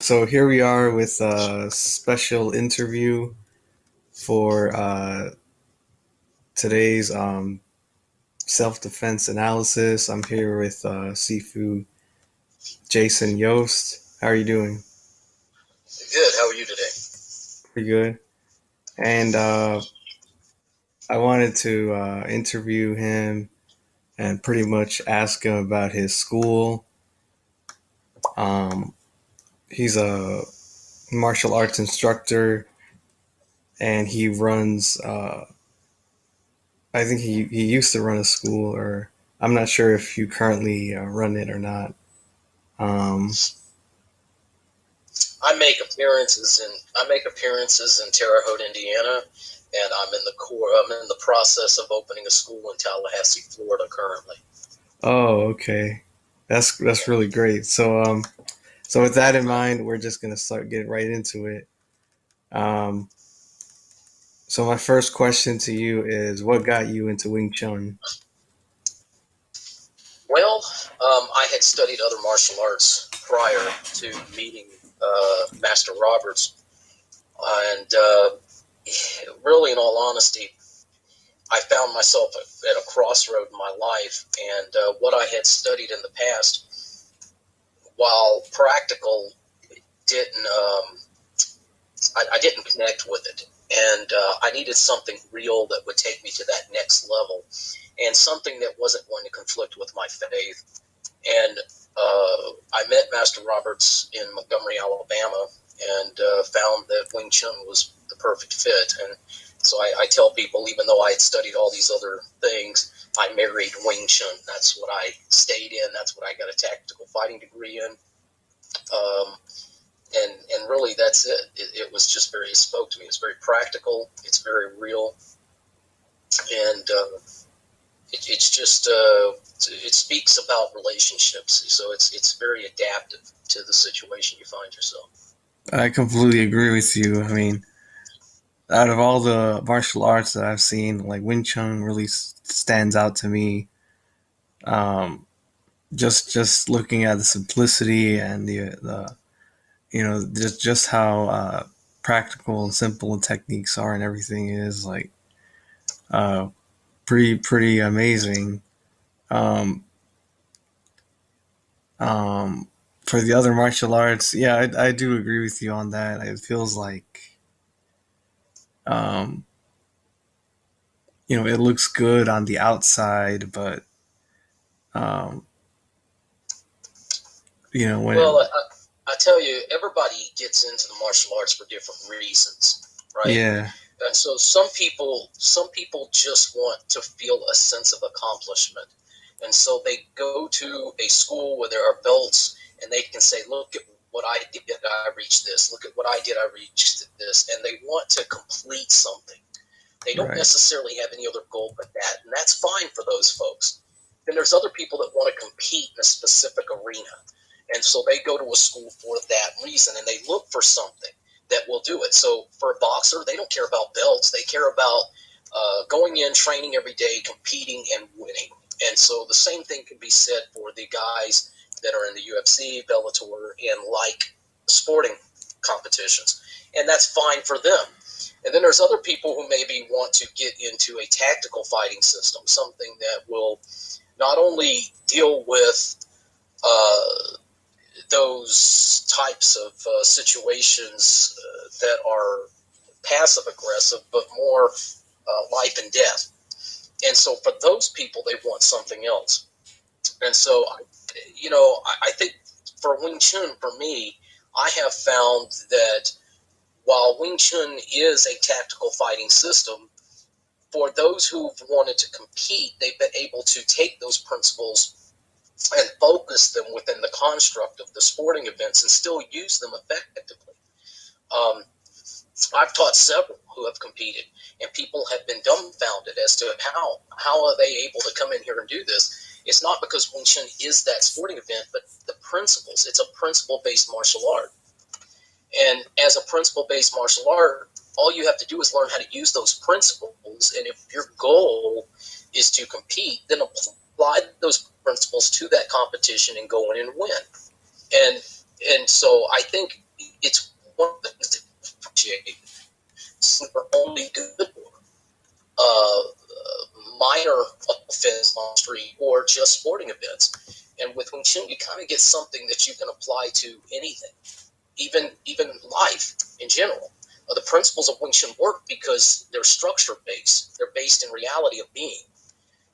So here we are with a special interview for today's self-defense analysis. I'm here with sifu Jason Yost. How are you doing? Good. How are you today? Pretty good. And I wanted to interview him and pretty much ask him about his school. Um, he's a martial arts instructor, and he runs. I think he used to run a school, or I'm not sure if you currently run it or not. Um, I make appearances in Terre Haute, Indiana, and I'm in the process of opening a school in Tallahassee, Florida, currently. oh, okay, that's really great. So with that in mind, we're just gonna start getting right into it. Um, so my first question to you is, what got you into Wing Chun? Well, I had studied other martial arts prior to meeting Master Roberts, and really, in all honesty, I found myself at a crossroad in my life, and what I had studied in the past, while practical, didn't I didn't connect with it, and I needed something real that would take me to that next level, and something that wasn't going to conflict with my faith. And I met Master Roberts in Montgomery, Alabama, and found that Wing Chun was the perfect fit. And so I tell people, even though I had studied all these other things, I married Wing Chun. That's what I stayed in. That's what I got a tactical fighting degree in. Um, and really that's it. It was just very, it spoke to me. It's very practical. It's very real, and it's just it speaks about relationships. So it's very adaptive to the situation you find yourself. I completely agree with you. I mean, out of all the martial arts that I've seen, like Wing Chun really stands out to me. Um, just looking at the simplicity and the just how practical and simple the techniques are and everything is like uh, pretty amazing. Um, um, for the other martial arts, yeah, I do agree with you on that. It feels like um, it looks good on the outside, but um, when Well, I tell you, everybody gets into the martial arts for different reasons, right? yeah, And so some people just want to feel a sense of accomplishment, and so they go to a school where there are belts, and they can say, "Look at what I did, I reached this. Look at what I did, I reached this," and they want to complete something. They don't right, necessarily have any other goal but that, and that's fine for those folks. Then there's other people that want to compete in a specific arena, and so they go to a school for that reason, and they look for something that will do it. So for a boxer, they don't care about belts; they care about going in, training every day, competing, and winning. And so the same thing can be said for the guys that are in the UFC, Bellator, and like sporting competitions, and that's fine for them. And then there's other people who maybe want to get into a tactical fighting system, something that will not only deal with uh, those types of situations that are passive aggressive, but more life and death. And so for those people, they want something else. And so, I think for Wing Chun, for me, I have found that while Wing Chun is a tactical fighting system, for those who've wanted to compete, they've been able to take those principles and focus them within the construct of the sporting events and still use them effectively. Um, I've taught several who have competed, and people have been dumbfounded as to how are they able to come in here and do this. It's not because Wing Chun is that sporting event, but the principles. It's a principle-based martial art, and as a principle-based martial art, all you have to do is learn how to use those principles. And if your goal is to compete, then apply those principles to that competition and go in and win. And and so I think It's one of the things that appreciate. Some are only good for minor offense on the street or just sporting events. And with Wing Chun, you kind of get something that you can apply to anything, even life in general. The principles of Wing Chun work because they're structure based. They're based in reality of being.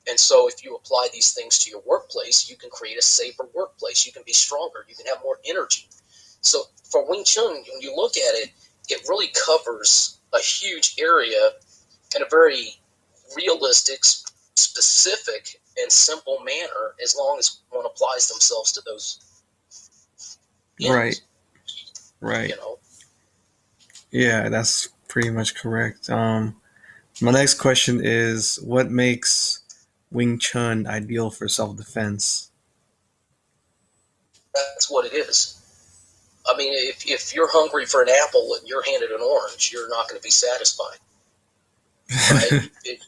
And so if you apply these things to your workplace, you can create a safer workplace. You can be stronger. You can have more energy. So for Wing Chun, when you look at it, it really covers a huge area in a very realistic, specific, and simple manner as long as one applies themselves to those Right. ends, Right. you know. Yeah, that's pretty much correct. My next question is, what makes Wing Chun ideal for self-defense? That's what it is. I mean, if you're hungry for an apple and you're handed an orange, you're not going to be satisfied, right?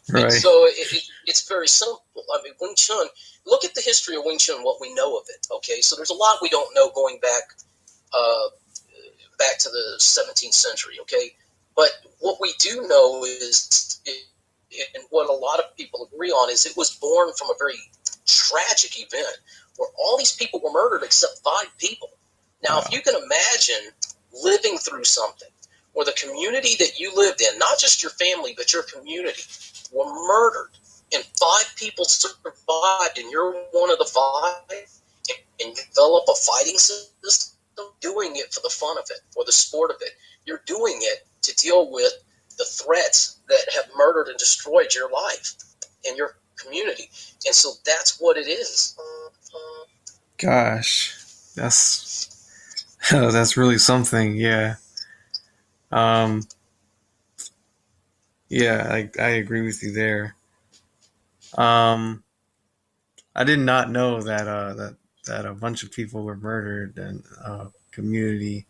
Right. It's very simple. I mean, Wing Chun, look at the history of Wing Chun, what we know of it, okay? So there's a lot we don't know going uh, back to the 17th century, okay? But what we do know is, and what a lot of people agree on, is it was born from a very tragic event where all these people were murdered except 5 people. Now, if Wow. you can imagine living through something where the community that you lived in, not just your family, but your community, were murdered, and 5 people survived, and you're one of the 5, and you develop a fighting system, doing it for the fun of it or the sport of it. You're doing it to deal with the threats that have murdered and destroyed your life and your community. And so that's what it is. Gosh, that's that's really something. Yeah. Um. Yeah, I agree with you there. Um. I did not know that that a bunch of people were murdered in community.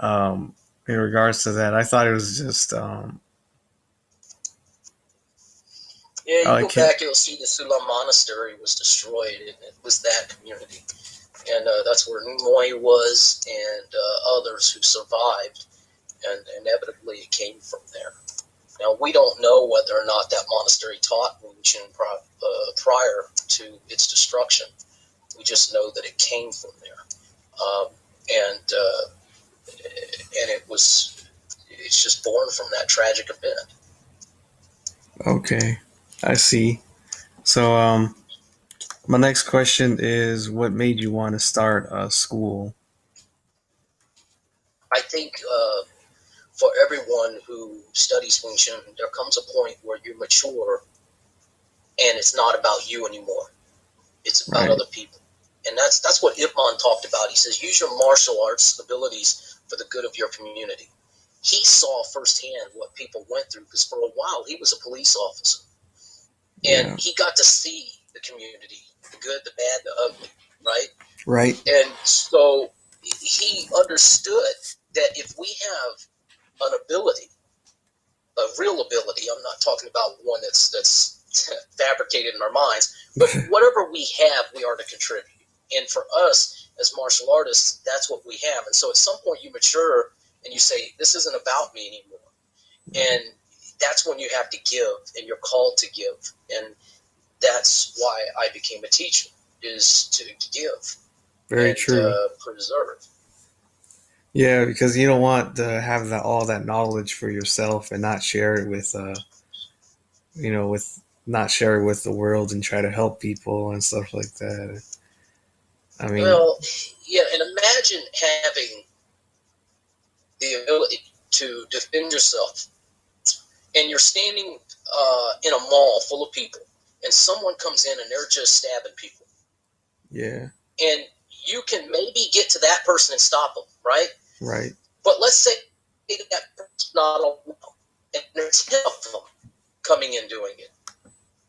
Um. In regards to that, I thought it was just Yeah, you I go can't. back, you'll see the Sulam Monastery was destroyed, and it was that community. And that's where Nimoy was and others who survived, and inevitably it came from there. Now, we don't know whether or not that monastery taught Wing Chun prior to its destruction. We just know that it came from there. Um, and it's just born from that tragic event. Okay, I see. So my next question is, what made you want to start a school? I think for everyone who studies Wing Chun, there comes a point where you mature and it's not about you anymore. It's about Right. other people. And that's what Ip Man talked about. He says, use your martial arts abilities for the good of your community. He saw firsthand what people went through because for a while he was a police officer. And Yeah. he got to see the community, the good, the bad, the ugly, right? Right. And so he understood that if we have an ability, a real ability, I'm not talking about one that's fabricated in our minds, but whatever we have, we are to contribute. And for us as martial artists, that's what we have. And so at some point you mature and you say, this isn't about me anymore. And that's when you have to give and you're called to give. And that's why I became a teacher, is to give Very and true. preserve. Yeah, because you don't want to have all that knowledge for yourself and not share it with with not share it with the world and try to help people and stuff like that. I mean, Well, yeah, and imagine having the ability to defend yourself, and you're standing in a mall full of people, and someone comes in and they're just stabbing people, yeah, and you can maybe get to that person and stop them, right? right. But let's say that person's not alone, and there's 10 of them coming in doing it.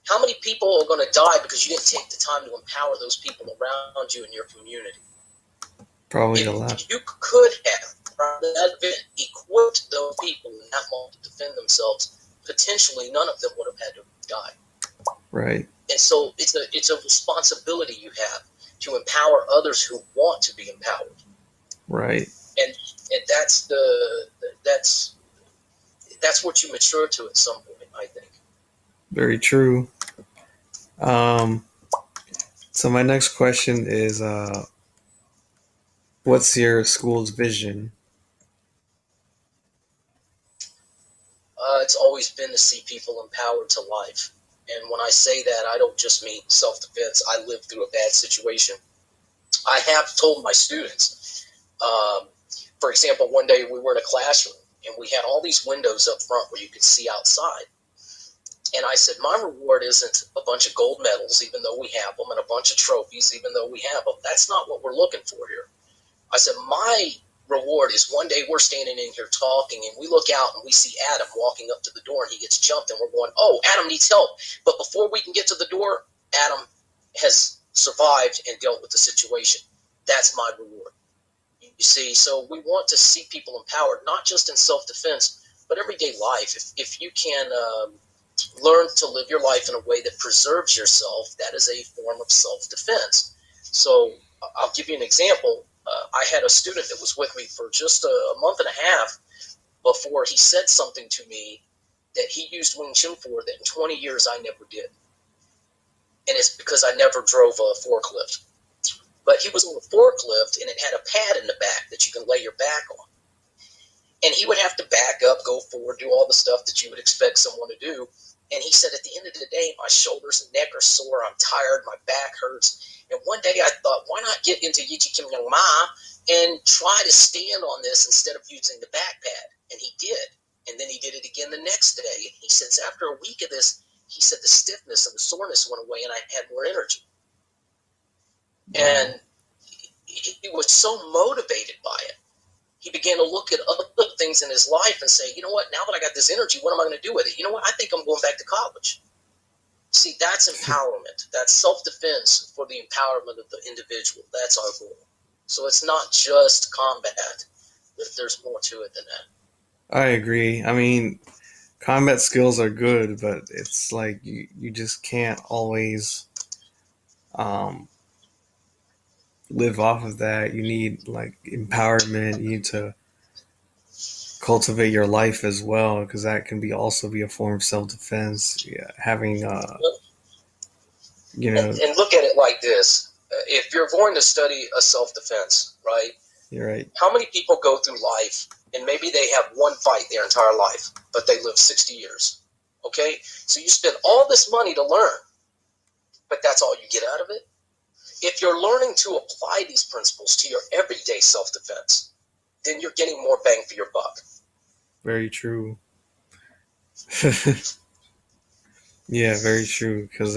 How many people are going to die because you didn't take the time to empower those people around you in your community? Probably a If lot. you could have, that event, equipped those people in that moment to defend themselves, potentially none of them would have had to die. Right, And so it's a responsibility you have to empower others who want to be empowered. right. And that's that's what you mature to at some point, I think. Very true. Um, so my next question is, what's your school's vision? It's always been to see people empowered to life. And when I say that, I don't just mean self defense. I lived through a bad situation. I have told my students, um, for example, one day we were in a classroom and we had all these windows up front where you could see outside. And I said, my reward isn't a bunch of gold medals, even though we have them, and a bunch of trophies, even though we have them. That's not what we're looking for here. I said, my reward is one day we're standing in here talking and we look out and we see Adam walking up to the door and he gets jumped and we're going, oh, Adam needs help. But before we can get to the door, Adam has survived and dealt with the situation. That's my reward. You see, so we want to see people empowered, not just in self-defense, but everyday life. If you can learn to live your life in a way that preserves yourself, that is a form of self-defense. So I'll give you an example. I had a student that was with me for just a month and a half before he said something to me that he used Wing Chun for that in 20 years I never did. And it's because I never drove a forklift. But he was on a forklift and it had a pad in the back that you can lay your back on. And he would have to back up, go forward, do all the stuff that you would expect someone to do. And he said, at the end of the day, my shoulders and neck are sore. I'm tired. My back hurts. And one day I thought, why not get into Yichi Kim Young Ma and try to stand on this instead of using the back pad? And he did. And then he did it again the next day. And he says, after a week of this, he said the stiffness and the soreness went away and I had more energy. Wow. And he was so motivated by it. He began to look at other things in his life and say, you know what, now that I got this energy, what am I going to do with it? You know what, I think I'm going back to college. See, that's empowerment. That's self-defense for the empowerment of the individual. That's our goal. So it's not just combat. There's more to it than that. I agree. I mean, combat skills are good, but it's like you just can't always um, live off of that. You need like empowerment. You need to cultivate your life as well, because that can be also be a form of self defense. Yeah, having you And, know, and look at it like this. If you're going to study a self-defense, right, you're right. how many people go through life and maybe they have one fight their entire life, but they live 60 years? Okay? So you spend all this money to learn, but that's all you get out of it? If you're learning to apply these principles to your everyday self-defense, then you're getting more bang for your buck. Very true. Yeah, very true. Because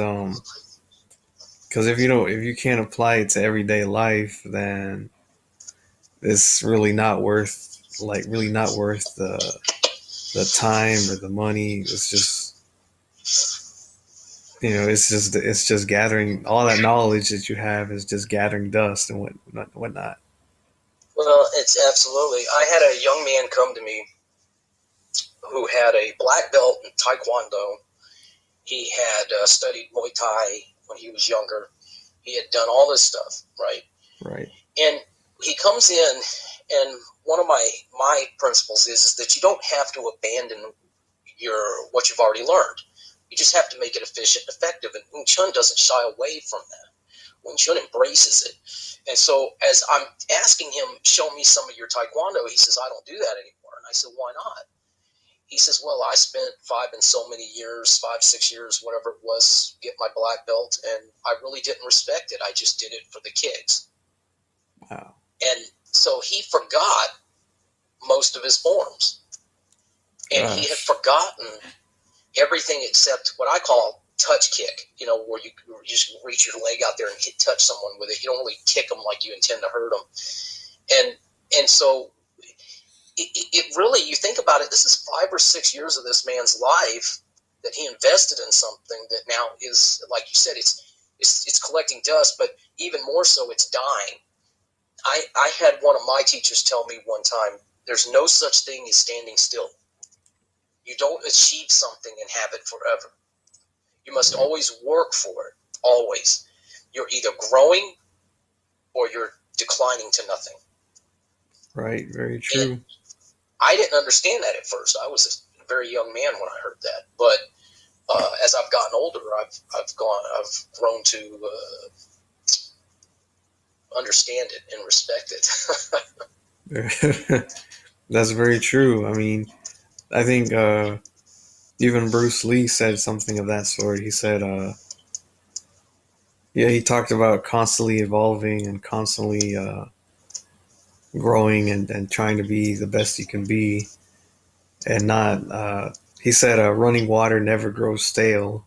if you can't apply it to everyday life, then it's really not worth the time or the money. It's just it's just gathering all that knowledge that you have is just gathering dust and whatnot. Well, it's absolutely. I had a young man come to me who had a black belt in Taekwondo. He had studied Muay Thai when he was younger. He had done all this stuff, right? Right. And he comes in, and one of my principles is that you don't have to abandon what you've already learned. You just have to make it efficient and effective. And Wing Chun doesn't shy away from that. Wing Chun embraces it. And so as I'm asking him, show me some of your Taekwondo, he says, I don't do that anymore. And I said, why not? He says, well, I spent 5, 6 years, whatever it was, get my black belt, and I really didn't respect it. I just did it for the kicks. Wow. And so he forgot most of his forms. And he had Gosh. forgotten everything except what I call touch kick, where you just reach your leg out there and touch someone with it. You don't really kick them like you intend to hurt them. And so it really, you think about it, this is 5 or 6 years of this man's life that he invested in something that now is, like you said, it's collecting dust, but even more so, it's dying. I had one of my teachers tell me one time, there's no such thing as standing still. You don't achieve something and have it forever. You must Right. always work for it, always. You're either growing or you're declining to nothing. Right. Very And true. I didn't understand that at first. I was a very young man when I heard that. But as I've gotten older, I've grown to understand it and respect it. That's very true. I mean, I think even Bruce Lee said something of that sort. He said, yeah, he talked about constantly evolving and constantly growing and trying to be the best you can be and not. He said, running water never grows stale.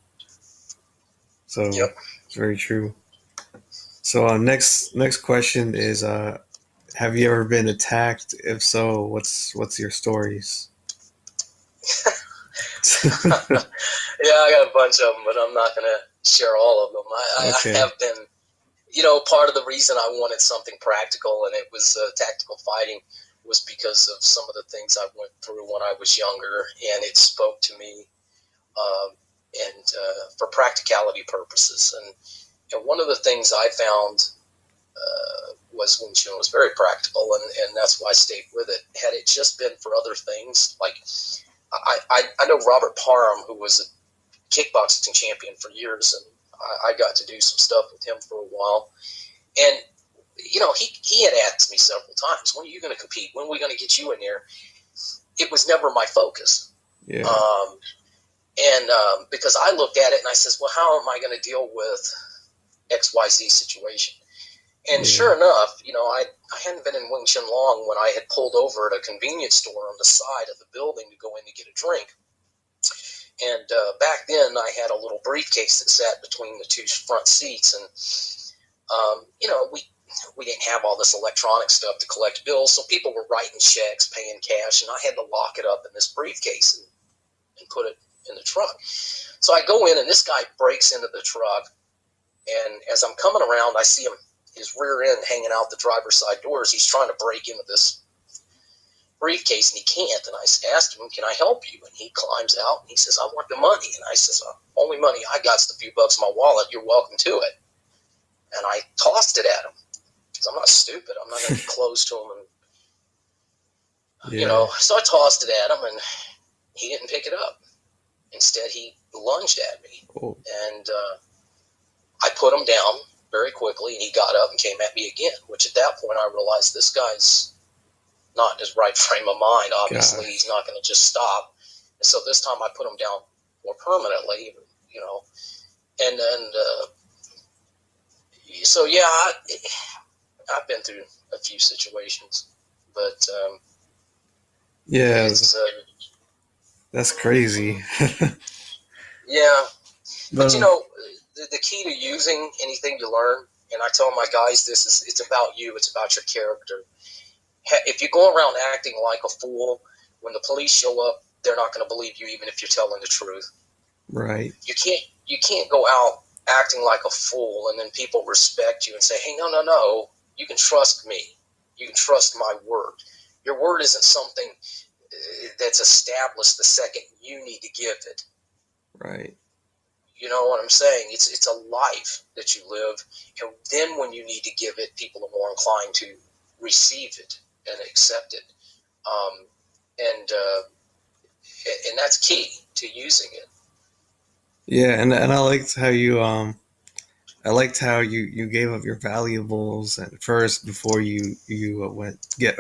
So Yep. it's very true. So next question is, have you ever been attacked? If so, what's your stories? Yeah, I got a bunch of them, but I'm not going to share all of them. I Okay. have been, part of the reason I wanted something practical and it was tactical fighting was because of some of the things I went through when I was younger, and it spoke to me, and for practicality purposes. And one of the things I found was Wing Chun was very practical, and that's why I stayed with it. Had it just been for other things, like I know Robert Parham, who was a kickboxing champion for years, and I got to do some stuff with him for a while. And he had asked me several times, "When are you going to compete? When are we going to get you in there?" It was never my focus, Yeah. um, and because I looked at it and I says, "Well, how am I going to deal with XYZ situation?" And Yeah. sure enough, I hadn't been in Wing Chun long when I had pulled over at a convenience store on the side of the building to go in to get a drink. And back then, I had a little briefcase that sat between the two front seats, and we didn't have all this electronic stuff to collect bills, so people were writing checks, paying cash, and I had to lock it up in this briefcase and put it in the truck. So I go in, and this guy breaks into the truck, and as I'm coming around, I see his rear end hanging out the driver's side doors. He's trying to break into this briefcase, and he can't. And I asked him, "Can I help you?" And he climbs out, and he says, "I want the money." And I says, "Only money I got's the few bucks in my wallet. You're welcome to it." And I tossed it at him because I'm not stupid. I'm not going to be close to him, and Yeah. So I tossed it at him, and he didn't pick it up. Instead, he lunged at me, Oh, and I put him down very quickly, and he got up and came at me again. Which at that point, I realized this guy's not in his right frame of mind. Obviously, he's gosh. not going to just stop. And so this time, I put him down more permanently. And then so yeah, I've been through a few situations, but Yeah, it's that's crazy. yeah. But But the key to using anything you learn, and I tell my guys this is it's about you, it's about your character. If you go around acting like a fool, when the police show up, they're not going to believe you, even if you're telling the truth. right. You can't go out acting like a fool and then people respect you and say, "Hey, no, no, no, you can trust me. You can trust my word. Your word isn't something that's established the second you need to give it." Right. You know what I'm saying? It's a life that you live, and then when you need to give it, people are more inclined to receive it and accept it, um, and and that's key to using it. Yeah, and I liked how you gave up your valuables at first before you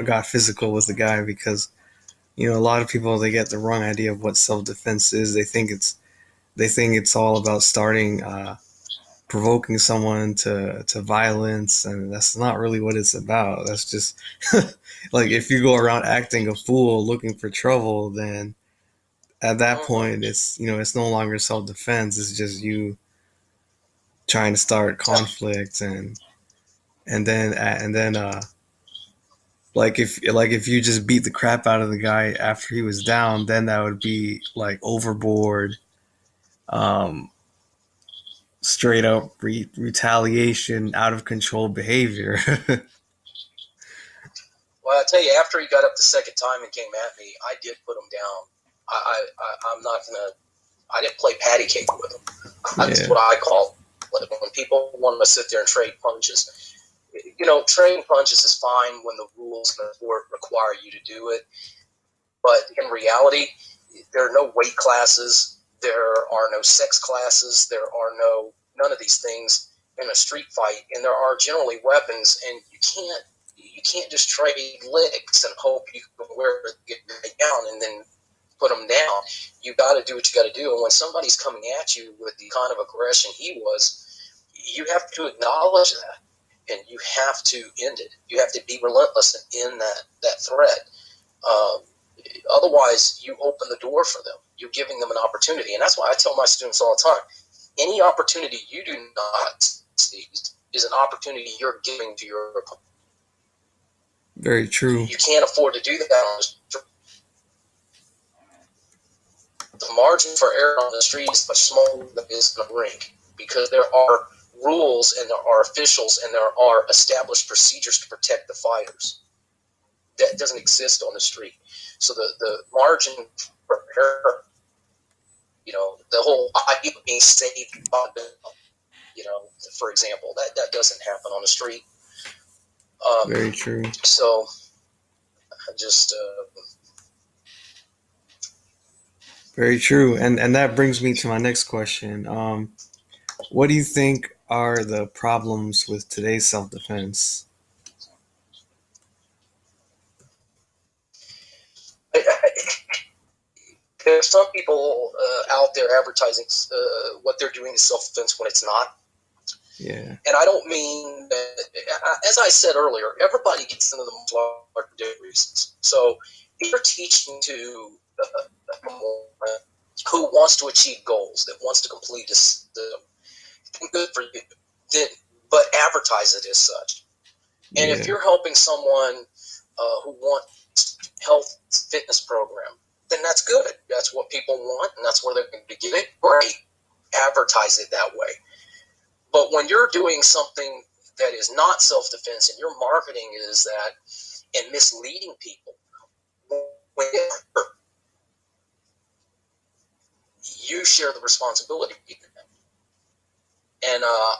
got physical with the guy because a lot of people they get the wrong idea of what self defense is. They think it's all about starting provoking someone to violence, and that's not really what it's about. That's just like if you go around acting a fool looking for trouble, then at that Mm-hmm. point it's no longer self defense. It's just you trying to start Yep. conflict and then like if you just beat the crap out of the guy after he was down, then that would be like overboard, um straight up retaliation, out of control behavior. Well, I tell you, after he got up the second time and came at me, I did put him down. I'm not gonna. I didn't play patty cake with him. That's Yeah. what I call it. When people want to sit there and trade punches. trading punches is fine when the rules in the sport require you to do it. But in reality, there are no weight classes. There are no sex classes. There are none of these things in a street fight, and there are generally weapons, and you can't just trade licks and hope you can get down and then put them down. You got to do what you got to do, and when somebody's coming at you with the kind of aggression he was, you have to acknowledge that, and you have to end it. You have to be relentless in that threat. Um, Otherwise, you open the door for them. You're giving them an opportunity. And that's why I tell my students all the time, any opportunity you do not seize is an opportunity you're giving to your opponent. Very true. You can't afford to do that on the street. The margin for error on the street is much smaller than it is in a rink, because there are rules and there are officials and there are established procedures to protect the fighters. That doesn't exist on the street. So the margin for error, the whole idea of being saved, for example, that doesn't happen on the street. Very true. So I just Very true. And that brings me to my next question. What do you think are the problems with today's self-defense? there's some people out there advertising what they're doing is self-defense when it's not. Yeah. And I don't mean that, as I said earlier, everybody gets into the martial art for different reasons. So if you're teaching to someone who wants to achieve goals, that wants to complete a system, good for you. But advertise it as such. And if you're helping someone who wants a health fitness program, then that's good. That's what people want, and that's where they're going to get it. Great. Advertise it that way. But when you're doing something that is not self-defense and your marketing is that and misleading people, you share the responsibility. And I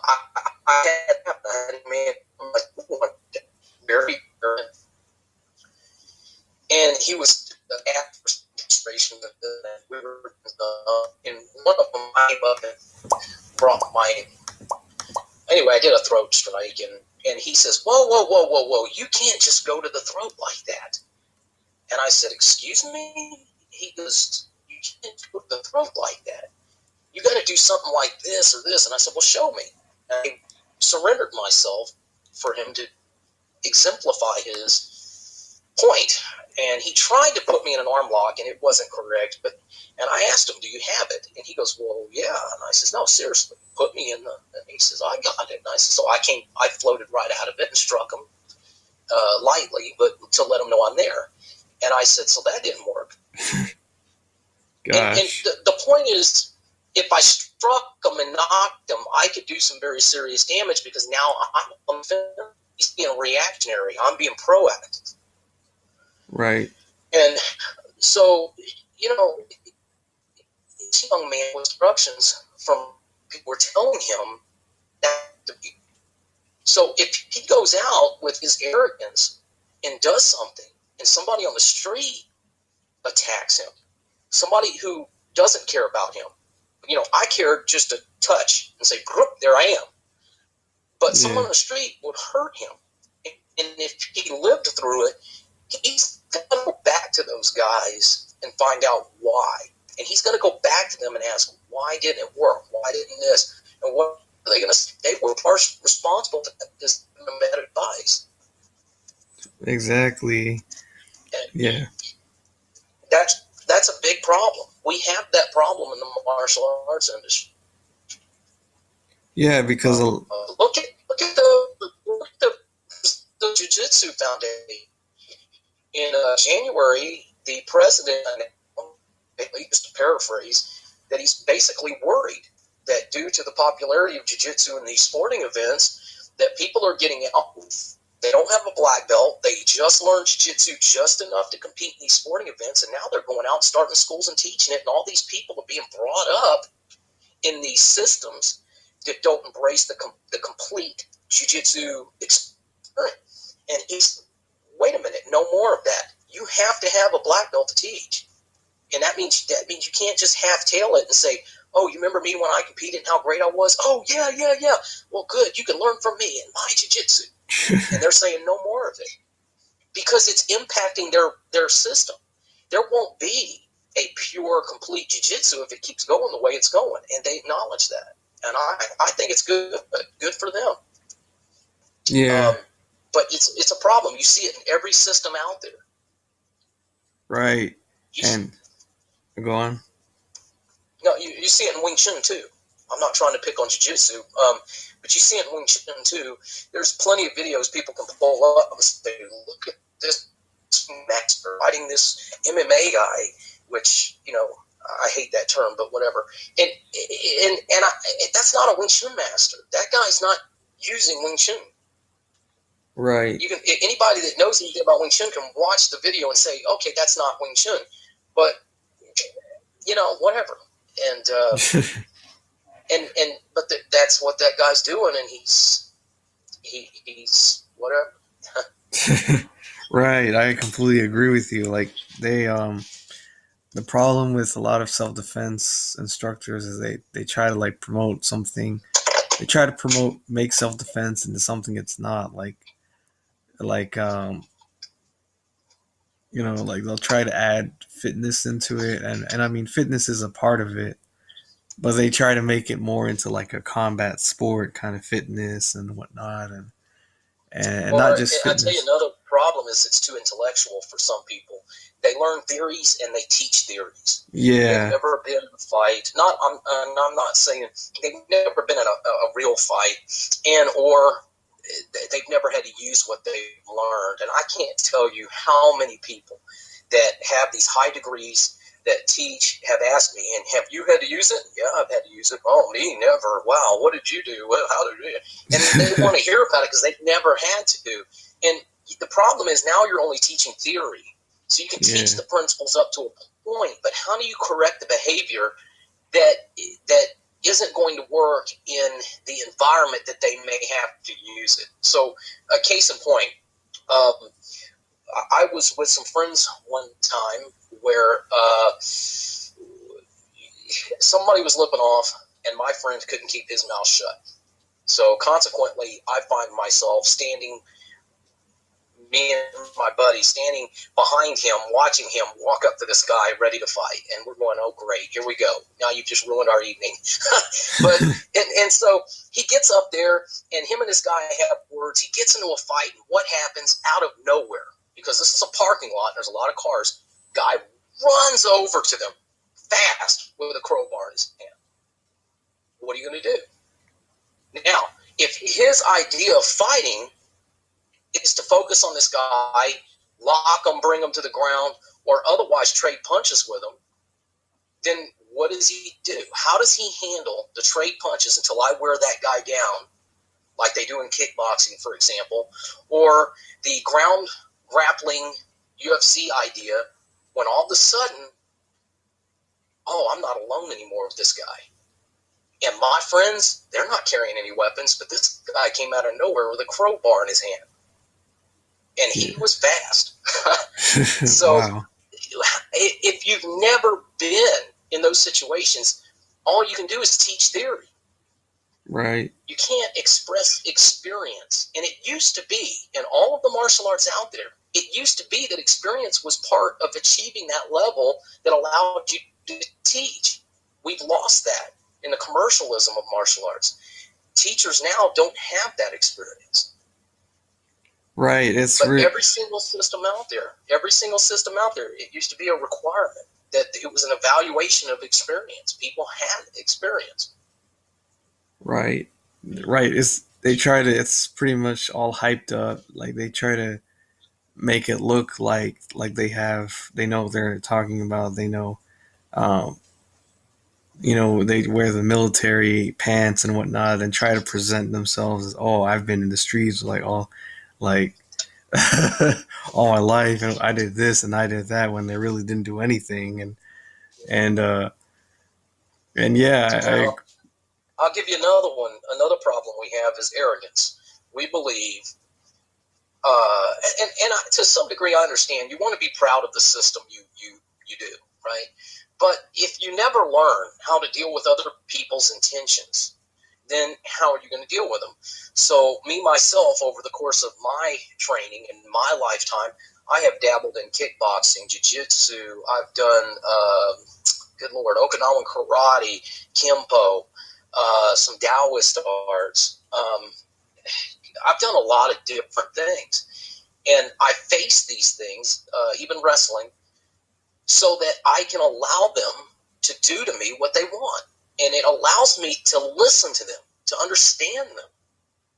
had a man very, and he was at registration that we were in one of them. I came up and brought my. Anyway, I did a throat strike, and he says, "Whoa! You can't just go to the throat like that." And I said, "Excuse me?" He goes, "You can't go to the throat like that. You got to do something like this or this." And I said, "Well, show me." And I surrendered myself for him to exemplify his point. And he tried to put me in an arm lock, and it wasn't correct. And I asked him, "Do you have it?" And he goes, "Well, yeah." And I says, "No, seriously, put me in the." And he says, "I got it." And I said, so I floated right out of it and struck him lightly, but to let him know I'm there. And I said, so that didn't work. Gosh. And the point is, if I struck him and knocked him, I could do some very serious damage, because now I'm being reactionary. I'm being proactive. Right. And so, this young man with instructions from people were telling him that. So if he goes out with his arrogance and does something, and somebody on the street attacks him, somebody who doesn't care about him, I cared just to touch and say, "There I am." But someone on the street would hurt him. And if he lived through it, he's going to go back to those guys and find out why. And he's going to go back to them and ask, why didn't it work? Why didn't this? And what are they going to say? They were partially responsible for this bad advice. Exactly. And yeah. That's a big problem. We have that problem in the martial arts industry. Yeah, because look at the Jiu-Jitsu Foundation. In January, the president, just to paraphrase, that he's basically worried that due to the popularity of Jiu-Jitsu in these sporting events, that people are getting out. They don't have a black belt. They just learned Jiu-Jitsu just enough to compete in these sporting events, and now they're going out and starting schools and teaching it, and all these people are being brought up in these systems that don't embrace the complete Jiu-Jitsu experience. Right. And he's, wait a minute, no more of that. You have to have a black belt to teach. And that means you can't just half tail it and say, "Oh, you remember me when I competed and how great I was? Oh, yeah, yeah, yeah. Well, good. You can learn from me in my jiu-jitsu." And they're saying no more of it because it's impacting their system. There won't be a pure, complete jiu-jitsu if it keeps going the way it's going, and they acknowledge that. And I think it's good for them. Yeah, But it's a problem. You see it in every system out there. right. You, And go on. no, you see it in Wing Chun too. I'm not trying to pick on jiu-jitsu, but you see it in Wing Chun too. There's plenty of videos people can pull up and say, "Look at this master fighting this MMA guy," which I hate that term, but whatever. And that's not a Wing Chun master. That guy's not using Wing Chun. Right. You can anybody that knows anything about Wing Chun can watch the video and say, "Okay, that's not Wing Chun," but whatever. And but that's what that guy's doing, and he's whatever. Right. I completely agree with you. Like they the problem with a lot of self-defense instructors is they try to like promote something. They try to promote make self-defense into something it's not. Like like they'll try to add fitness into it, and I mean fitness is a part of it, but they try to make it more into like a combat sport kind of fitness and whatnot, and not Or just I tell you, fitness. another problem is it's too intellectual for some people. They learn theories and they teach theories. They've Yeah, never been in a fight. I'm not saying they've never been in a real fight, or they've never had to use what they've learned. And I can't tell you how many people that have these high degrees that teach have asked me, "And have you had to use it?" "Yeah, I've had to use it." "Oh, me, never." "Wow, what did you do?" "Well, how did you?" And they want to hear about it because they've never had to. And the problem is now you're only teaching theory. So you can teach yeah, the principles up to a point, but how do you correct the behavior that that isn't going to work in the environment that they may have to use it? So, a case in point, um, I was with some friends one time where somebody was lipping off, and my friend couldn't keep his mouth shut. So, consequently, I find myself standing, me and my buddy standing behind him, watching him walk up to this guy ready to fight. And we're going, "Oh, great, here we go. Now you've just ruined our evening." but and so he gets up there, and him and this guy have words. He gets into a fight, and what happens out of nowhere, because this is a parking lot, there's a lot of cars, guy runs over to them fast with a crowbar in his hand. What are you going to do? Now, if his idea of fighting is to focus on this guy, lock him, bring him to the ground, or otherwise trade punches with him, then what does he do? How does he handle the trade punches until I wear that guy down, like they do in kickboxing, for example, or the ground grappling UFC idea, when all of a sudden, "Oh, I'm not alone anymore with this guy. And my friends, they're not carrying any weapons, but this guy came out of nowhere with a crowbar in his hand. And he yeah. was fast." So Wow. if you've never been in those situations, all you can do is teach theory. Right. You can't express experience. And it used to be, in all of the martial arts out there, it used to be that experience was part of achieving that level that allowed you to teach. We've lost that in the commercialism of martial arts. Teachers now don't have that experience. Right. It's But re- every single system out there, it used to be a requirement that it was an evaluation of experience. People had experience. right. Right. It's they try to. It's pretty much all hyped up. Like they try to make it look like they have. They know what they're talking about. They know. Um, they wear the military pants and whatnot, and try to present themselves as, "Oh, I've been in the streets like like all my life, and I did this and I did that," when they really didn't do anything. And and yeah, I Now, I'll give you another one. Another problem we have is arrogance. We believe To some degree, I understand you want to be proud of the system you do, right? But if you never learn how to deal with other people's intentions, then how are you going to deal with them? So me, myself, over the course of my training in my lifetime, I have dabbled in kickboxing, jiu-jitsu. I've done, good Lord, Okinawan karate, Kempo, some Taoist arts. I've done a lot of different things. And I face these things, even wrestling, so that I can allow them to do to me what they want. And it allows me to listen to them, to understand them.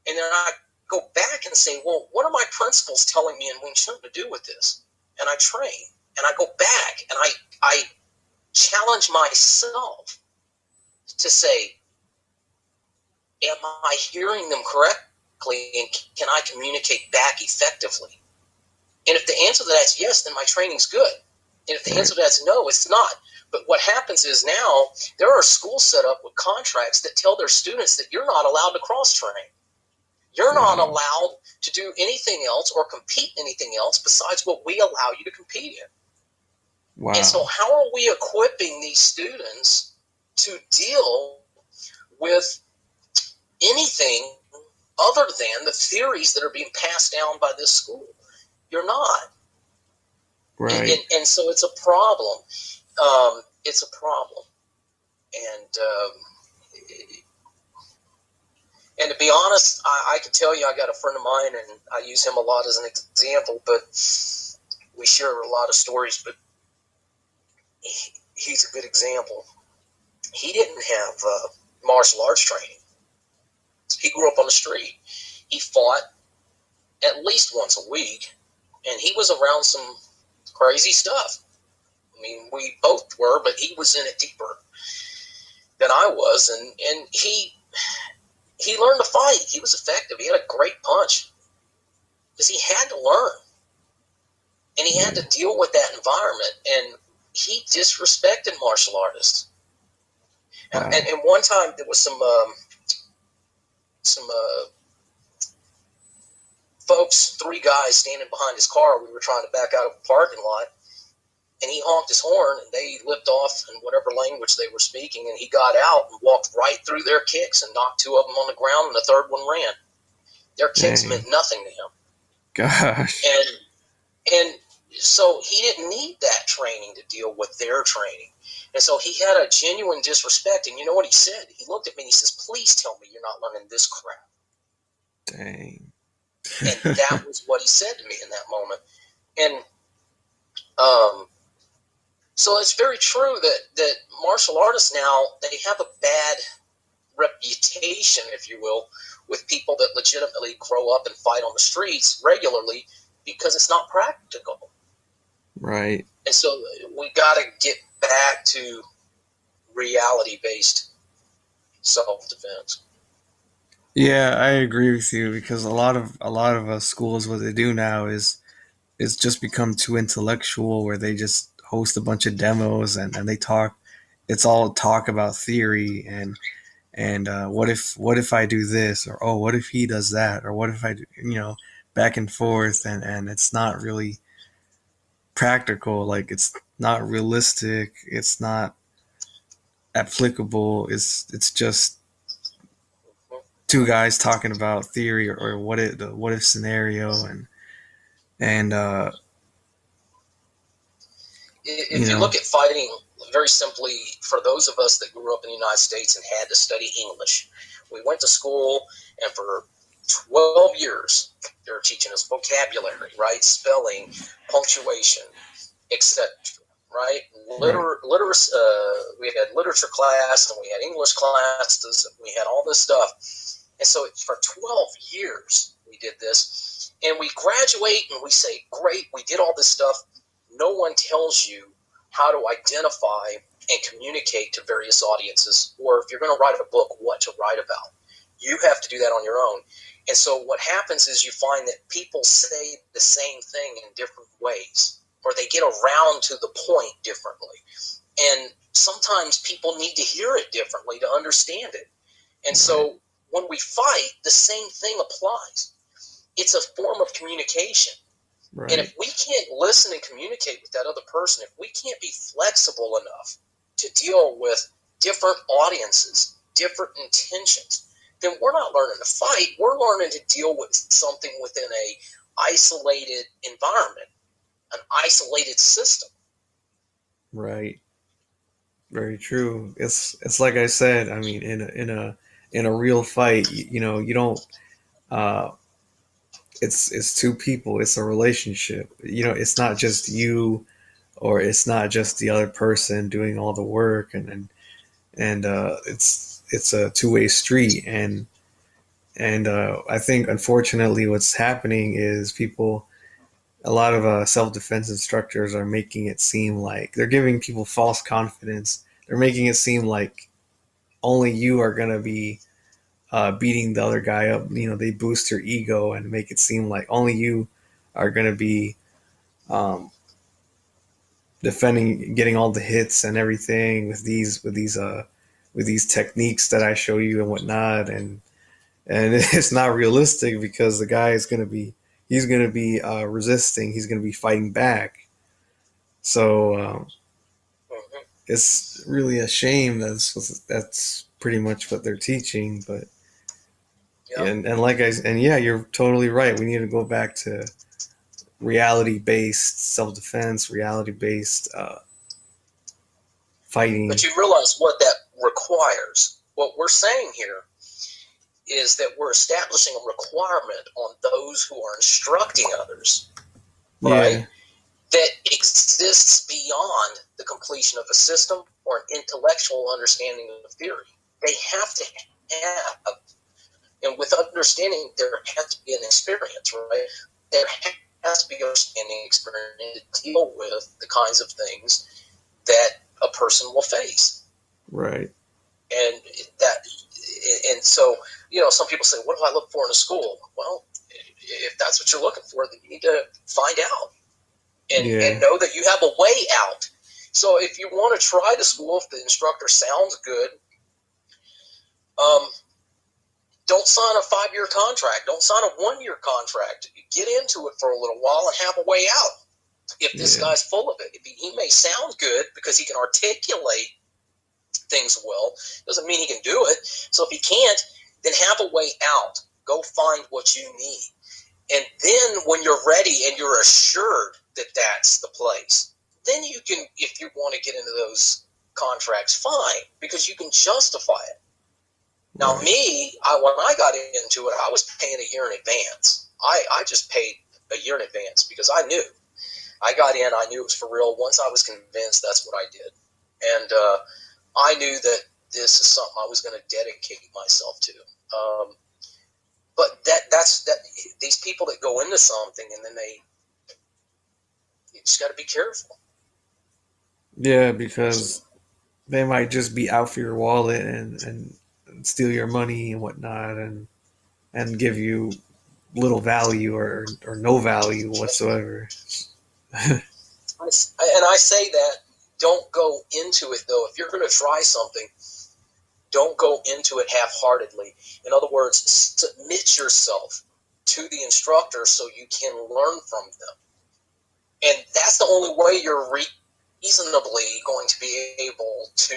And then I go back and say, well, what are my principals telling me in Wing Chun to do with this? And I train. And I go back and I challenge myself to say, am I hearing them correctly? And can I communicate back effectively? And if the answer to that is yes, then my training's good. And if the answer to that is no, it's not. But what happens is now there are schools set up with contracts that tell their students that you're not allowed to cross-train. You're not allowed to do anything else or compete in anything else besides what we allow you to compete in. Wow. And so how are we equipping these students to deal with anything other than the theories that are being passed down by this school? You're not. Right. And so it's a problem. It's a problem. And to be honest, I can tell you I got a friend of mine, and I use him a lot as an example, but we share a lot of stories, but he's a good example. He didn't have martial arts training. He grew up on the street. He fought at least once a week, and he was around some crazy stuff. I mean, we both were, but he was in it deeper than I was, and he learned to fight. He was effective. He had a great punch because he had to learn, and he had to deal with that environment, and he disrespected martial artists. Wow. And one time there was some folks, 3 guys standing behind his car. We were trying to back out of a parking lot, and he honked his horn, and they lipped off in whatever language they were speaking, and he got out and walked right through their kicks and knocked 2 of them on the ground, and the third one ran. Their kicks meant nothing to him. Gosh. And so he didn't need that training to deal with their training. And so he had a genuine disrespect. And you know what he said? He looked at me and he says, please tell me you're not learning this crap. Dang. And that was what he said to me in that moment. And so it's very true that martial artists now, they have a bad reputation, if you will, with people that legitimately grow up and fight on the streets regularly because it's not practical. Right. And so we got to get back to reality-based self-defense. Yeah, I agree with you because a lot of schools, what they do now is just become too intellectual, where they just host a bunch of demos and they talk. It's all talk about theory and what if I do this, or oh, what if he does that, or what if I do, back and forth, and it's not really practical. Like, it's not realistic. It's not applicable. It's just 2 guys talking about theory, or the what if scenario, and If you look at fighting very simply, for those of us that grew up in the United States and had to study English, we went to school, and for 12 years they were teaching us vocabulary, right? Spelling, punctuation, etc. Right? We had literature class, and we had English classes, and we had all this stuff. And so for 12 years we did this, and we graduate and we say, great, we did all this stuff. No one tells you how to identify and communicate to various audiences, or if you're going to write a book, what to write about. You have to do that on your own. And so what happens is you find that people say the same thing in different ways, or they get around to the point differently. And sometimes people need to hear it differently to understand it. And so when we fight, the same thing applies. It's a form of communication. And Right. if we can't listen and communicate with that other person, if we can't be flexible enough to deal with different audiences, different intentions, then we're not learning to fight. We're learning to deal with something within a isolated environment, an isolated system. Right. Very true. It's like I said. I mean, in a real fight, you know, you don't. Uh, it's two people. It's a relationship. You know, it's not just you, or it's not just the other person doing all the work, and it's a two-way street. And I think unfortunately, what's happening is people. A lot of self-defense instructors are making it seem like they're giving people false confidence. They're making it seem like only you are going to be beating the other guy up. You know, they boost your ego and make it seem like only you are going to be um, defending, getting all the hits and everything with these techniques that I show you and whatnot. And it's not realistic because the guy is going to be he's going to be resisting. He's going to be fighting back. So Mm-hmm. it's really a shame that's pretty much what they're teaching. But Yeah. and like I and yeah, you're totally right. We need to go back to reality based self defense, reality based But fighting. you realize what that requires. What we're saying here is that we're establishing a requirement on those who are instructing others, right? Yeah, That exists beyond the completion of a system or an intellectual understanding of theory. They have to have, and with understanding, there has to be an experience, right? There has to be understanding experience to deal with the kinds of things that a person will face. right. And that, and so, some people say, what do I look for in a school? Well, if that's what you're looking for, then you need to find out and Yeah, know that you have a way out. So if you want to try the school, if the instructor sounds good, um, don't sign a 5-year contract. Don't sign a 1-year contract. Get into it for a little while and have a way out. If this yeah, guy's full of it, he may sound good because he can articulate things well, doesn't mean he can do it. So if he can't, then have a way out. Go find what you need. And then when you're ready and you're assured that that's the place, then you can, if you want to get into those contracts, fine, because you can justify it. Now, right. me, when I got into it, I was paying a year in advance. I just paid a year in advance because I knew. I got in, I knew it was for real. Once I was convinced, that's what I did. And I knew that this is something I was going to dedicate myself to. But that's these people that go into something and then you just got to be careful. Yeah, So, because they might just be out for your wallet and steal your money and whatnot and give you little value or no value whatsoever. and I say that don't go into it though. If you're going to try something, don't go into it half-heartedly. In other words, submit yourself to the instructor so you can learn from them. And that's the only way you're reasonably going to be able to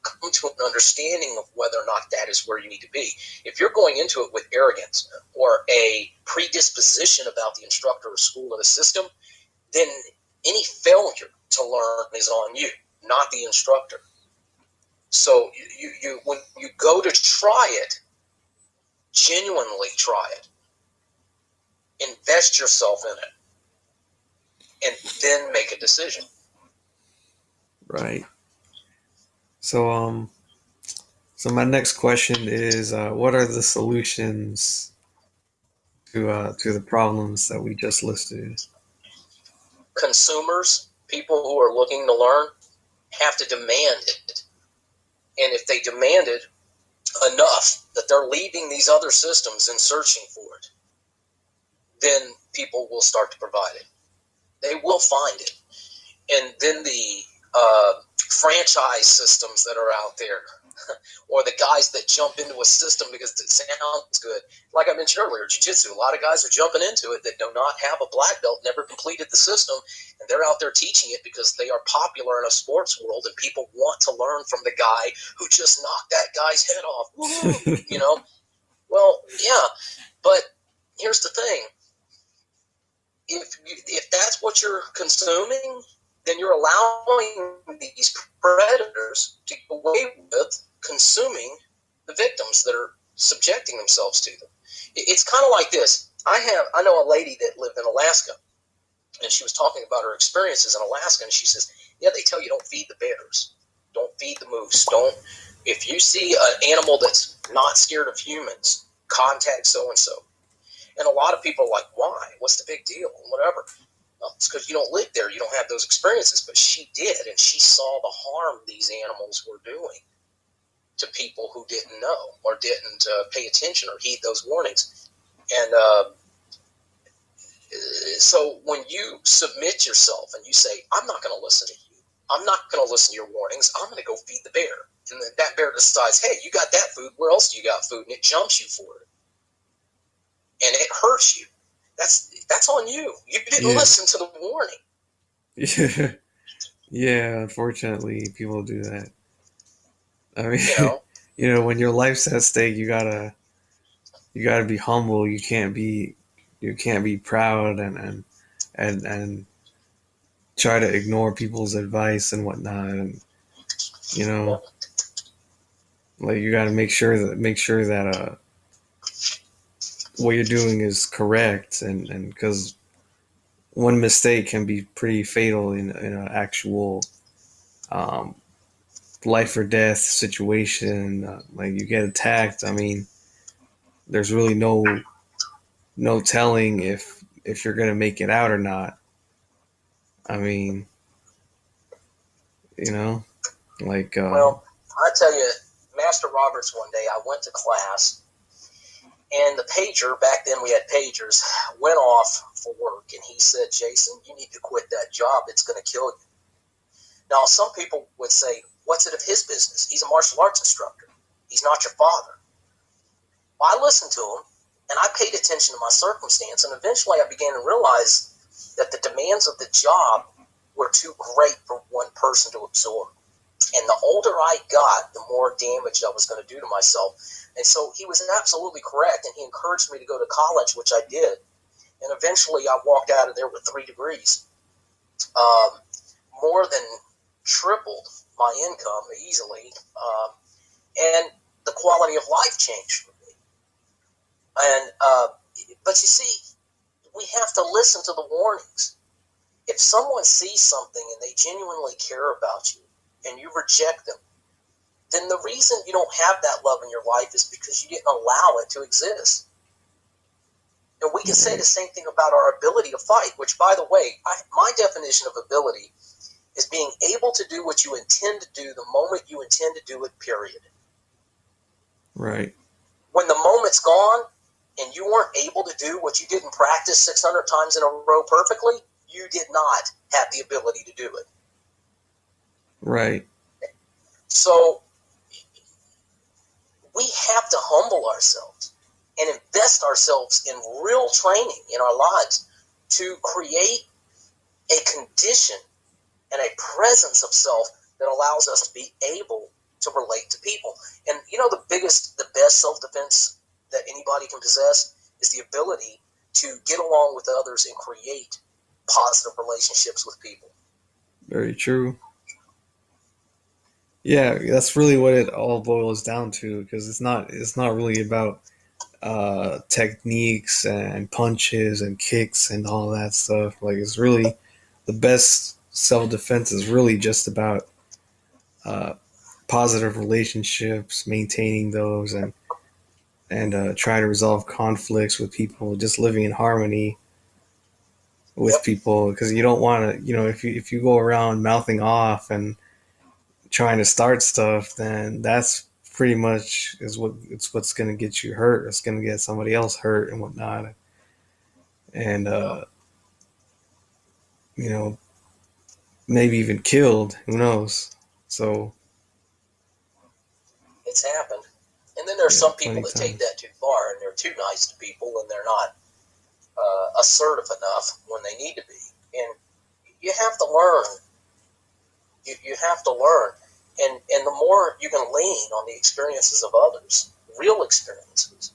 come to an understanding of whether or not that is where you need to be. If you're going into it with arrogance or a predisposition about the instructor or school or the system, then any failure to learn is on you, not the instructor. So when you go to try it, genuinely try it, invest yourself in it, and then make a decision. Right. So so my next question is, what are the solutions to the problems that we just listed? Consumers, people who are looking to learn, have to demand it. And if they demand it enough that they're leaving these other systems and searching for it, then people will start to provide it. They will find it. And then the franchise systems that are out there, or the guys that jump into a system because it sounds good. Like I mentioned earlier, jiu-jitsu, a lot of guys are jumping into it that do not have a black belt, never completed the system, and they're out there teaching it because they are popular in a sports world and people want to learn from the guy who just knocked that guy's head off. Woo-hoo! You know? Well, yeah, but here's the thing. If that's what you're consuming, then you're allowing these predators to get away with consuming the victims that are subjecting themselves to them. It's kind of like this. I know a lady that lived in Alaska, and she was talking about her experiences in Alaska, and she says, "Yeah, they tell you don't feed the bears, don't feed the moose, don't. If you see an animal that's not scared of humans, contact so and so." And a lot of people are like, "Why? What's the big deal?" Whatever. Well, it's because you don't live there. You don't have those experiences. But she did, and she saw the harm these animals were doing to people who didn't know or didn't pay attention or heed those warnings. And so when you submit yourself and you say, "I'm not going to listen to you. I'm not going to listen to your warnings. I'm going to go feed the bear." And then that bear decides, "Hey, you got that food. Where else do you got food?" And it jumps you for it. And it hurts you. That's on you. You didn't Yeah. listen to the warning. Yeah. Yeah, unfortunately, people do that. I You mean, know, when your life's at stake, you gotta be humble. You can't be proud and try to ignore people's advice and whatnot. And you yeah, know, like you gotta make sure that what you're doing is correct, and because one mistake can be pretty fatal in an actual um, life or death situation. Like you get attacked. I mean, there's really no telling if you're gonna make it out or not. I mean, you know, like well, I tell you, Master Roberts, one day I went to class, and the pager, back then we had pagers, went off for work, and he said, "Jason, you need to quit that job. It's going to kill you." Now, some people would say, "What's it of his business? He's a martial arts instructor. He's not your father." Well, I listened to him, and I paid attention to my circumstance, and eventually I began to realize that the demands of the job were too great for one person to absorb. And the older I got, the more damage I was going to do to myself. And so he was absolutely correct, and he encouraged me to go to college, which I did. And eventually I walked out of there with 3 degrees, um, more than tripled my income easily. And the quality of life changed for me. And but you see, we have to listen to the warnings. If someone sees something and they genuinely care about you and you reject them, then the reason you don't have that love in your life is because you didn't allow it to exist. And we can say the right, same thing about our ability to fight, which, by the way, my definition of ability is being able to do what you intend to do the moment you intend to do it, period. right, When the moment's gone and you weren't able to do what you didn't practice 600 times in a row perfectly, you did not have the ability to do it. right, So we have to humble ourselves and invest ourselves in real training in our lives to create a condition and a presence of self that allows us to be able to relate to people. And you know, the best self-defense that anybody can possess is the ability to get along with others and create positive relationships with people. very true. Yeah, that's really what it all boils down to, because it's not really about techniques and punches and kicks and all that stuff. Like it's really the best self defense is really just about uh, positive relationships, maintaining those, and try to resolve conflicts with people, just living in harmony with Yep. people. Because you don't want to, if you go around mouthing off and trying to start stuff, then that's pretty much what's going to get you hurt. It's going to get somebody else hurt and whatnot. And Yeah. you know, maybe even killed. Who knows? So It's happened. And then there's Yeah, some people plenty that take times. that too far, and they're too nice to people, and they're not assertive enough when they need to be. And you have to learn. You have to learn, and the more you can lean on the experiences of others, real experiences,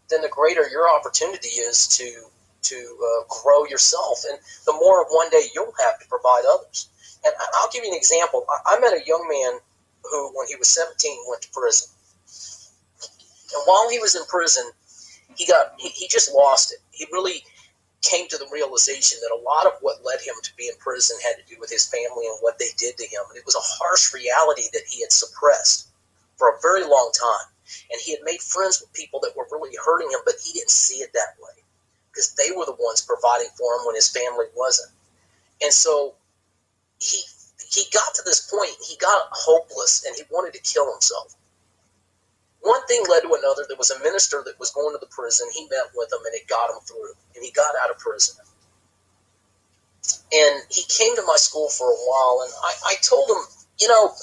then the greater your opportunity is to grow yourself, and the more one day you'll have to provide others. And I'll give you an example. I met a young man who, when he was 17, went to prison, and while he was in prison, he just lost it. He really came to the realization that a lot of what led him to be in prison had to do with his family and what they did to him. And it was a harsh reality that he had suppressed for a very long time. And he had made friends with people that were really hurting him, but he didn't see it that way because they were the ones providing for him when his family wasn't. And so he he got to this point, he got hopeless and he wanted to kill himself. One thing led to another. There was a minister that was going to the prison. He met with him and it got him through. And he got out of prison. And he came to my school for a while, and I told him,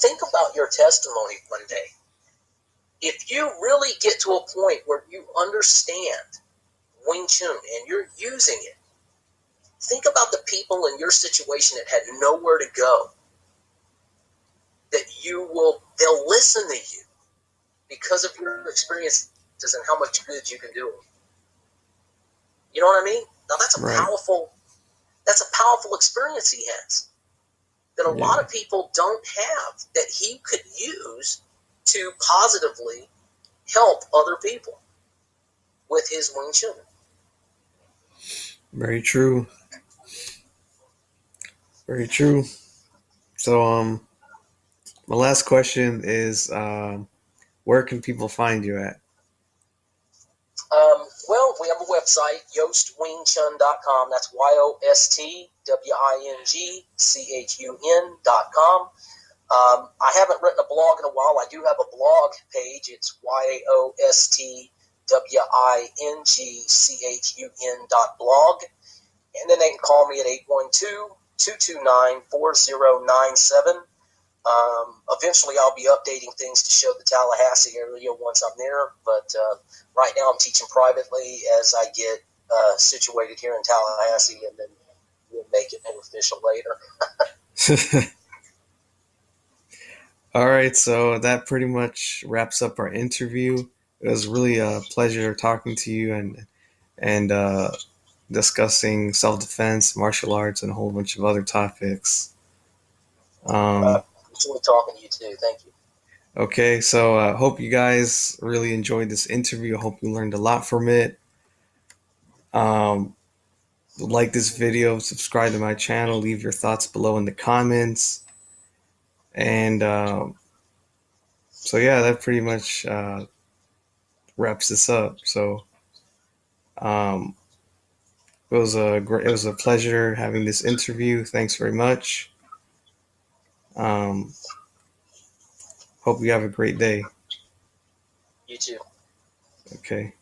think about your testimony one day. If you really get to a point where you understand Wing Chun and you're using it, think about the people in your situation that had nowhere to go, that they'll listen to you because of your experiences and how much good you can do. You know what I mean? Now Right. that's a powerful experience he has that a lot Yeah. of people don't have, that he could use to positively help other people with his Wing Chun. Very true. Very true. So, my last question is, where can people find you at? Well, we have a website, yostwingchun.com. That's YOSTWINGCHUN.com. I haven't written a blog in a while. I do have a blog page. It's YOSTWINGCHUN.blog. And then they can call me at 812-229-4097. Eventually, I'll be updating things to show the Tallahassee area once I'm there. But right now, I'm teaching privately as I get situated here in Tallahassee, and then we'll make it more official later. All right, so that pretty much wraps up our interview. It was really a pleasure talking to you and discussing self defense, martial arts, and a whole bunch of other topics. Uh, Um, enjoy talking to you too. Thank you. okay, so I hope you guys really enjoyed this interview. I hope you learned a lot from it. Um, like this video, subscribe to my channel, leave your thoughts below in the comments, and so yeah, that pretty much wraps this up. So um, it was a pleasure having this interview. Thanks very much. Um, hope you have a great day. You too. Okay.